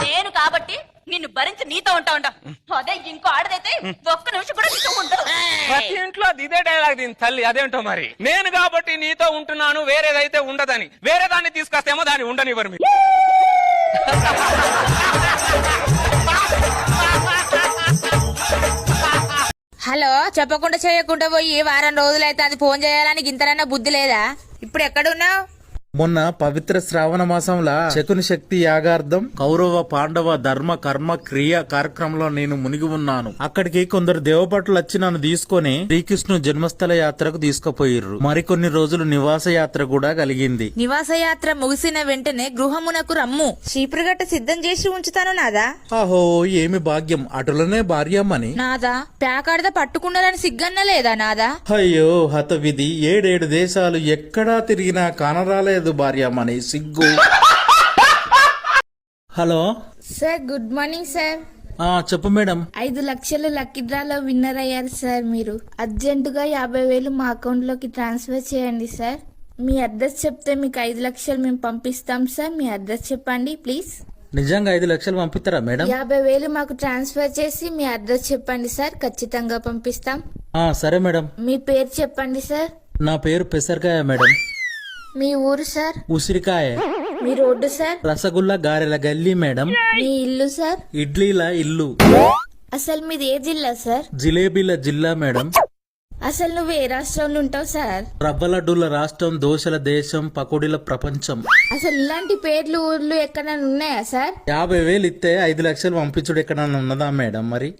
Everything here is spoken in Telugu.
నేను కాబట్టి నిన్ను భరించి నీతో ఉంటా. అదే ఇంకో ఆడదైతే ఒక్క నిమిషం కూడా నీతో ఉండదు. ప్రతి ఇంట్లో ఇదే డైలాగ్ దీని తల్లి. అదేంటో మరి, నేను కాబట్టి నీతో ఉంటున్నాను, వేరేదైతే ఉండదని. వేరే దాన్ని తీసుకొస్తేమో దాన్ని ఉండనివ్వరు మీరు. హలో, చెప్పకుండా చేయకుండా పోయి వారం రోజులైతే అది ఫోన్ చేయాలని గింతనన్నా బుద్ధి లేదా? ఇప్పుడు ఎక్కడున్నావు? మొన్న పవిత్ర శ్రావణ మాసంలా శకుని శక్తి యాగార్థం కౌరవ పాండవ ధర్మ కర్మ క్రియ కార్యక్రమంలో నేను మునిగి ఉన్నాను. అక్కడికి కొందరు దేవపట్లు వచ్చి నన్ను తీసుకొని శ్రీకృష్ణు జన్మస్థల యాత్రకు తీసుకుపోయిర్రు. మరికొన్ని రోజులు నివాస యాత్ర కూడా కలిగింది. నివాస యాత్ర ముగిసిన వెంటనే గృహమునకు రమ్ము. చీపురుగట్ట సిద్ధం చేసి ఉంచుతాను నాదా. ఆహో, ఏమి భాగ్యం, అటులనే భార్యమ్మని. నాదా, ప్యాకాడద పట్టుకున్నారని సిగ్గన్న లేదా నాదా? అయ్యో హత విధి, 7 దేశాలు ఎక్కడా తిరిగినా కానరాలేదు భార్యమ్మని, సిగ్గు. Hello sir, good morning sir. చెప్పు మేడం. 5 లక్షలు లక్కీ డ్రాలో విన్నర్ అయ్యారు సార్. మీరు అర్జెంటుగా 50,000 మా అకౌంట్ లోకి ట్రాన్స్ఫర్ చేయండి సార్. మీ అడ్రస్ చెప్తే మీకు 5 లక్షలు మేము పంపిస్తాం సార్. మీ అడ్రస్ చెప్పండి ప్లీజ్. నిజంగా 5 లక్షలు పంపిస్తారా మేడం? 50,000 మాకు ట్రాన్స్ఫర్ చేసి మీ అడ్రస్ చెప్పండి సార్, ఖచ్చితంగా పంపిస్తాం. సరే మేడం. మీ పేరు చెప్పండి సార్. నా పేరు పెసరకాయ మేడం. మీ ఊరు సార్? ఉసిరికాయ. మీ రోడ్డు సార్? రసగుల్లా గారెల గల్లీ మేడం. మీ ఇల్లు సార్? ఇడ్లీల ఇల్లు. అసలు మీది ఏ జిల్లా సార్? జిలేబీల జిల్లా మేడం. అసలు నువ్వు ఏ రాష్ట్రంలో ఉంటావు సార్? రవ్వ లడ్డూల రాష్ట్రం, దోశల దేశం, పకోడీల ప్రపంచం. అసలు ఇలాంటి పేర్లు ఊర్లు ఎక్కడైనా ఉన్నాయా సార్? 50,000 ఇస్తే 5 లక్షలు పంపించుడు ఎక్కడన్నా ఉన్నదా మేడం మరి?